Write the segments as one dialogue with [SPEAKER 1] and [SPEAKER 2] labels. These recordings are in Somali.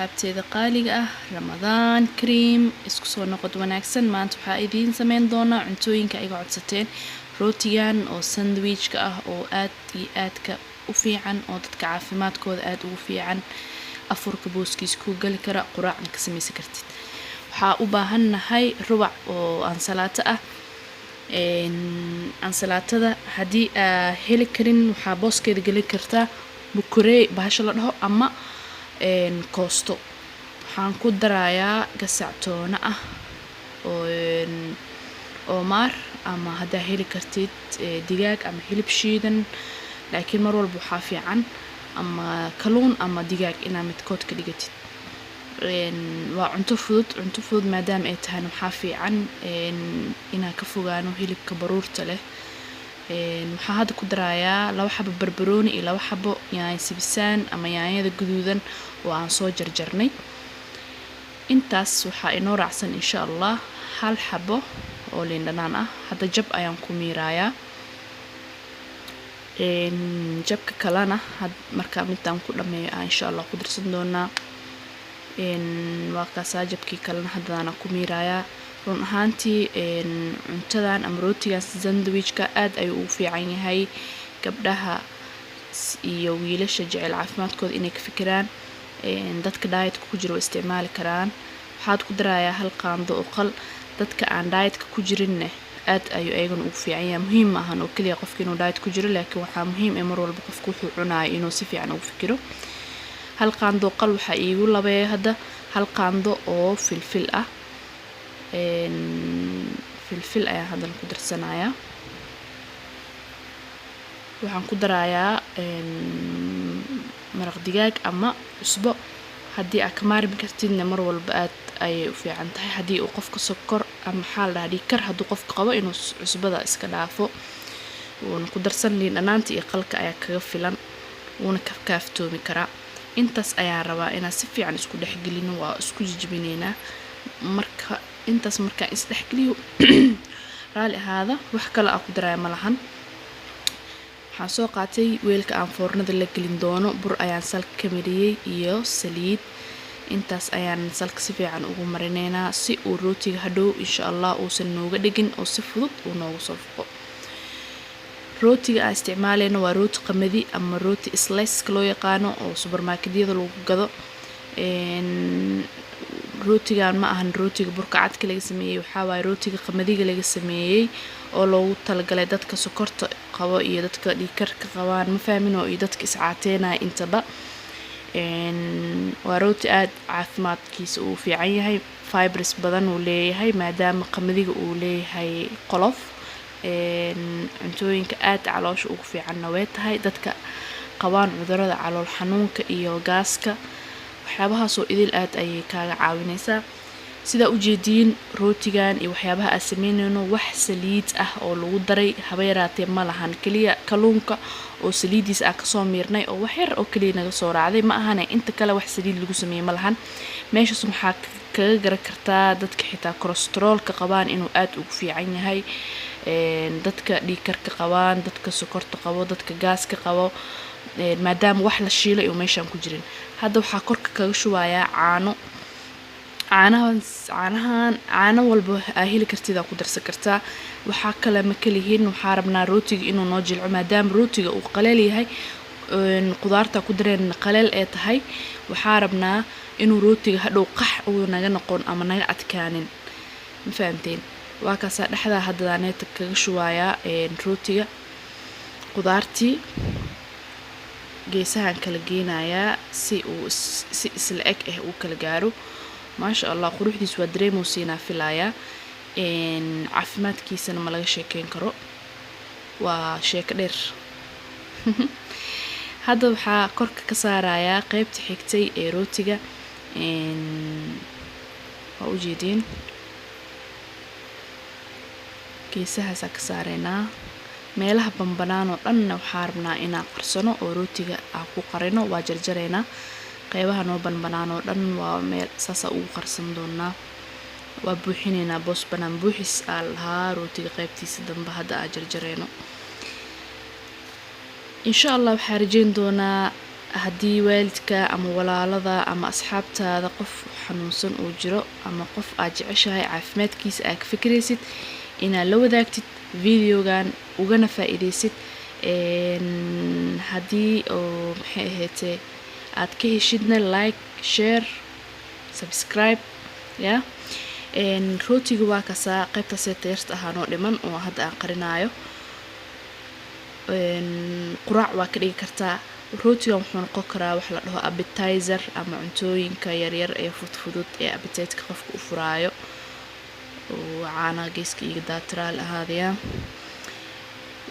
[SPEAKER 1] asxaabteeda qaaliga ah Ramadaan Kareem isku soo noqod wanaagsan maanta waxa idiin sameyn doona cuntooyinka ay codsateen rootigan oo sandwich-ka ah oo aad iyo aadka u fiican oo dadka caafimaadkooda aad ugu fiican afurka booskiis ku gali kara quraacna ka samaysan kartid waxa u baahanahay rubac oo ansalaato ah ansalaatada hadii heli karin waxa booskeeda gali kartaa bukurey bahasha la dhaho ama koosto waxaan ku darayaa gasac toona ah oo maar ama hadaa heli kartid digaag ama hilib shiidan laakiin mar walba waxa fiican ama kaluun ama digaag inaad midkood ka dhigatid waa cunto fudud maadaama ay tahay waxa fiican inaan ka fogaano hilibka baruurta leh waxa hadda ku darayaa 2 xabo barbarooni iyo 2 xabo yaanyo sibisaan ama yaanyada guduudan oo aan soo jarjarnay intaas waxa inoo raacsan insha Allah 1 xabo oo liin dhanaan ah hadda jab ayaan ku miirayaa jabka kalena marka midaan ku dhameeyo insha Allah ku darsan doonaa waa ka saajabkii kalena hadana ku miirayaa run ahaantii cuntadan ama rootigan sandwich-ka aad ay u fiican yahay gabdhaha iyo wiilasha jecel caafimaadkooda inay ka fikiraan dadka diet-ka ku jiro isticmaali karaan waxaad ku darayaa 1 qaando oo qal dadka aan diet-ka ku jirin aad ay ayaguna ugu fiican yahay muhiim ma ahan oo kaliya qofka inuu diet ku jiro laakiin waxa muhiim ah mar walba qofku wuxuu cunaayo inuu si fiican ugu fikiro 1 qaando qal waxa iigu labeeyay hadda 1 qaando oo filfil ah filfil ayaa hadana ku darsanayaa waxaan ku darayaa maraq digaag ama cusbo hadii aad ka maarmi kartidna mar walba aad ay u fiican tahay hadii uu qofka sokor ama xaal dhiikar haduu qofka qabo inuu cusbada iska dhaafo uuna ku darsan liin dhanaanta iyo qalka ayaa kaga filan uuna ka kaaftoomi karaa intaas ayaa rabaa inaan si fiican isku dhaxgelino waa isku jijbineynaa marka intaas marka is dhaxgeliyo raali ahaada wax kale aan ku daray ma lahan waxaan soo qaatay weelka aan foornada la gelin doono bur ayaan salka ka mariyay iyo saliid intaas ayaan salka si fiican ugu marineynaa si uu rootiga hadhow insha Allah uusan nooga dhigin oo si fudud uu noogu soo fuqo rootiga aan isticmaaleyno waa rooti qamadi ama rooti slice loo yaqaano oo supermarket-yada lagu gado rootigan ma ahan rootiga burka cadka laga sameeyay waxa waay rootiga qamadiga laga sameeyay oo loogu talagalay dadka sokorta qabo iyo dadka dhiikarka qabaan ma fahmin oo dadka iscaateynaa intaba waa rooti aad caafimaadkiisa uu fiican yahay fibers badan uu leeyahay maadaama qamadiga uu leeyahay qolof cuntooyinka aad caloosha ugu fiicanna way tahay dadka qabaan cudurrada calool xanuunka iyo gaaska waxyaabahaas oo idil aad ay kaaga caawinaysaa sida u jeedin rootigan iyo waxyaabaha aan sameynayno wax saliid ah oo lagu daray haba yaraatee ma lahan kaliya kaluunka oo saliidiis ah ka soo miirnay oo wax yar oo kaliya naga soo raacday ma ahane inta kale wax saliid lagu sameeyay ma lahan meeshaas waxaa kaga garan kartaa dadka xitaa cholesterol-ka qabaan inuu aad ugu fiican yahay dadka dhiikarka qabaan dadka sokorta qabo dadka gaaska qabo maadaama wax la shiilay oo meeshan ku jirin hadda waxa korka kaga shubayaa caano walba heli kartid ku darsan kartaa waxa kale ma kalihiin waxa rabnaa rootiga inuu noo jilco maadaama rootiga uu qaleel yahay qudaarta ku dareen qaleel ee tahay waxa rabnaa inuu rootiga hadhow qax uu naga noqon ama naga adkaanin ma fahamteen waa kaasa dhaxda haddaaneeta kaga shubayaa rootiga qudaartii geesahan kala geenayaa si uu si isla eg uu kala gaaro maasha Allah quruxdiis waa dareemoosiina filaaya caafimaadkiisana ma laga sheekeyn karo waa sheeko dheer hadda waxa korka ka saarayaa qaybta xigtay ee rootiga waa u jeedin geesahaas ka saareynaa meelaha bambanaan oo dhan waxaan rabnaa inaan qarsano oo rootiga aan ku qarino waa jarjareynaa qaybaha noo banbanaan oo dhan waa meel saasa ugu qarsan doonaa waa buuxineynaa boos banaan buuxis lahaa rootiga qaybtiisa dambe hadda aan jarjareyno insha Allah waxaan rajeyn doonaa haddii waalidka ama walaalada ama asxaabtaada qof xanuunsan uu jiro ama qof aad jeceshahay caafimaadkiisa aad ka fikiraysid inaad la wadaagtid videogan ugana faa'iidaysid haddii oo maxay ahaatee aad ka heshidna like share subscribe ya rootiga waa kasaa qaybta seetayarta ahaanoo dhiman oo hadda aan qarinaayo quraac waa ka dhigi kartaa rootigan wuxuu noqon karaa wax la dhaho appetizer ama cuntooyinka yaryar ee fudfudud ee appetite-ka qofka u furaayo oo caanaha geeska iga daatiraal ahaadaya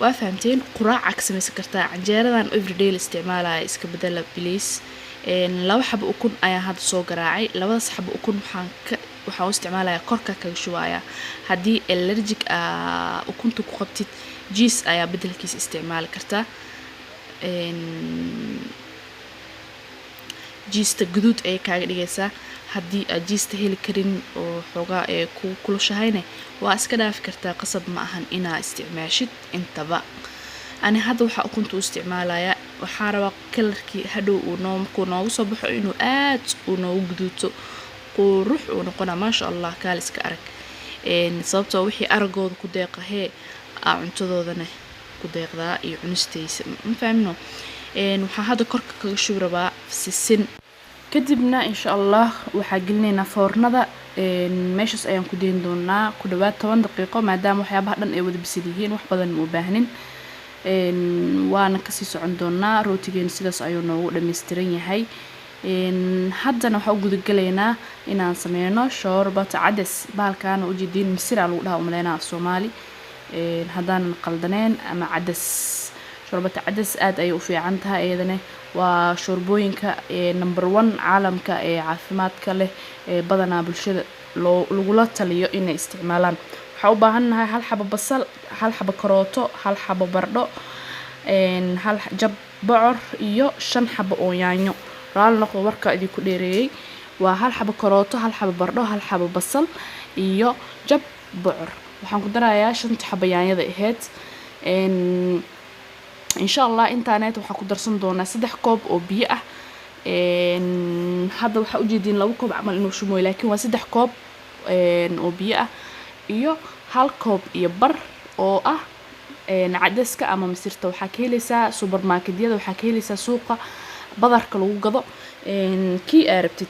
[SPEAKER 1] waa fahamteen quraaca ka samaysan kartaa canjeeradan everyday la isticmaalaya iska bedela please laba xabo ukun ayaan hadda soo garaacay labadaas xabo ukun waxaan u isticmaalayaa korka kaga shubaaya haddii allergic ukunta ku qabtid jiis ayaa bedelkiisa isticmaali kartaa jiista guduud ayay kaaga dhigaysaa haddii aad jiista heli karin oo xoogaa ee ku kulushahayne waa iska dhaafi kartaa qasab ma ahan inaa isticmaashid intaba ani hadda waxaa ukunta u isticmaalayaa waxaa rabaa kalarkii hadhow markuu noogu soo baxo inuu aad uu noogu guduuto qurux uu noqonaa maasha allah kaaliska arag sababtoo wixii aragooda ku deeqahee cuntadoodana ku deeqdaa iyo cunistaysa ma fahmino waxaa hadda korka kaga shubi rabaa sisin kadibna insha allah waxaa gelinaynaa foornada meeshaas ayaan ku deyn doonaa ku dhawaad 10 daqiiqo maadaama waxyaabaha dhan ay wada bisil yihiin wax badan ma u baahnin waana kasii socon doonaa rootigeena sidaas ayuu noogu dhammaystiran yahay haddana waxaa u gudagalaynaa inaan sameyno shoorbata cades bahalkaana ujeediin misiraa lagu dhaha umaleynaa af soomaali haddaanan qaldaneen ama cades shoorbata cades aad ayay u fiican tahay iyadana waa shoorbooyinka number 1 caalamka ee caafimaadka leh ee badanaa bulshada lagula taliyo inay isticmaalaan waxaa u baahannahay hal xabo basal hal xabo karooto hal xabo bardho hal jab bocor iyo 5 xabo oo yaanyo raal noqdo warka idinku dheereeyay waa hal xabo karooto hal xabo bardho hal xabo basal iyo jab bocor waxaan ku darayaa 5 xabo yaanyada ahayd insha allah internet waxaa ku darsan doonaa 3 koob oo biyo ah hadda waxaa u jeedin 2 koob camal inuu shumooyo laakiin waa 3 koob oo biyo ah iyo hal koob iyo bar oo ah cadaska ama misirta waxaa ka helaysaa supermarketyada waxaa ka helaysaa suuqa badarka lagu gado kii arabtid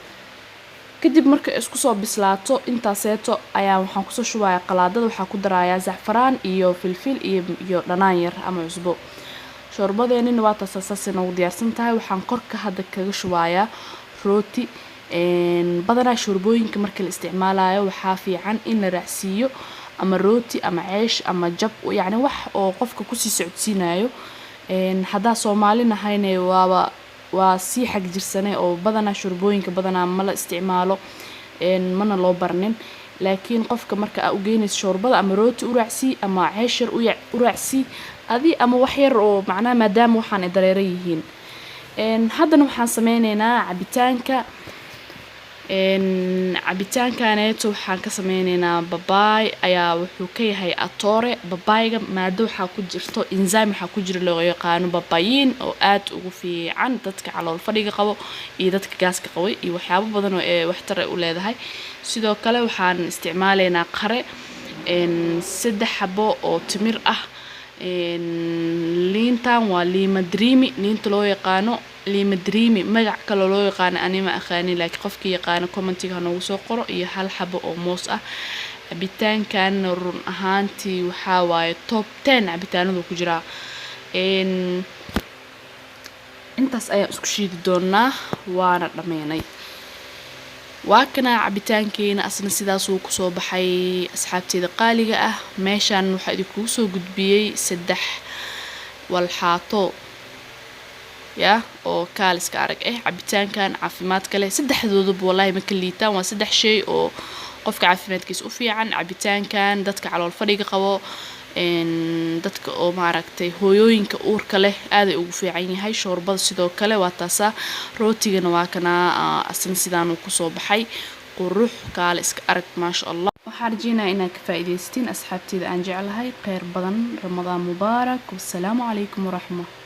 [SPEAKER 1] kadib marka isku soo bislaato intaaseeto ayaa waxaan kusoo shubayaa qalaadada waxaa ku darayaa zacfaraan iyo filfil iyo dhanaan yar ama cusbo shoorbadeennina waa taasaasaasi noogu diyaarsan tahay waxaan korka hadda kaga shubayaa rooti badanaa shoorbooyinka marka la isticmaalayo waxaa fiican in la raacsiiyo ama rooti ama ceesh ama jab yacni wax oo qofka kusii socodsiinayo haddaa Soomaali nahayne waa sii xag jirsane oo badanaa shoorbooyinka badanaa ma la isticmaalo mana loo barnin laakiin qofka marka aad u geynayso shoorbada ama rooti u raacsii ama ceesh yar u raacsii adii ama wax yar oo macnaa maadaama waxaan dareeran yihiin haddana waxaan sameynaynaa cabitaankaaneeto waxaan ka sameynaynaa babaay ayaa wuxuu ka yahay atoore babaayga maado waxaa ku jirto enzyme waxaa ku jira loo yaqaano babayin oo aad ugu fiican dadka calool fadhiga qabo iyo dadka gaaska qabo iyo waxyaabo badan oo waxtar u leedahay sidoo kale waxaan isticmaalaynaa qare 3 xabo oo timir ah liintan waa liima dreamy liinta loo yaqaano liima dreamy magac kale loo yaqaan anima aqaanin laakiin qofkii yaqaan commentiga noogu soo qoro iyo hal xabo oo moos ah cabitaankan run ahaantii waxa waaye top 10 cabitaanadu ku jira intaas ayaan isku shiidi doonaa waana dhameynay waa kana cabitaankeena asna sidaas uu ku soo baxay asxaabteeda qaaliga ah meeshan waxa idinku soo gudbiyay 3 walxaato ya oo kaaliska arag cabitaankan caafimaadka leh saddexdooduba wallahi ma ka liitaan waa 3 shay oo qofka caafimaadkiisa u fiican cabitaankan dadka calool fadhiga qabo dadka oo maaragtay hooyooyinka uurka leh aad ay ugu fiican yahay shoorbada sidoo kale waa taasa rootigana waa kana asna sidaan uu ku soo baxay qurux kaaliska arag maasha allah waxaan rajeynayaa inaad ka faa'iidaysteen asxaabteeda aan jeclahay khayr badan ramadaan mubaarak wassalaamu calaykum waraxmatullahi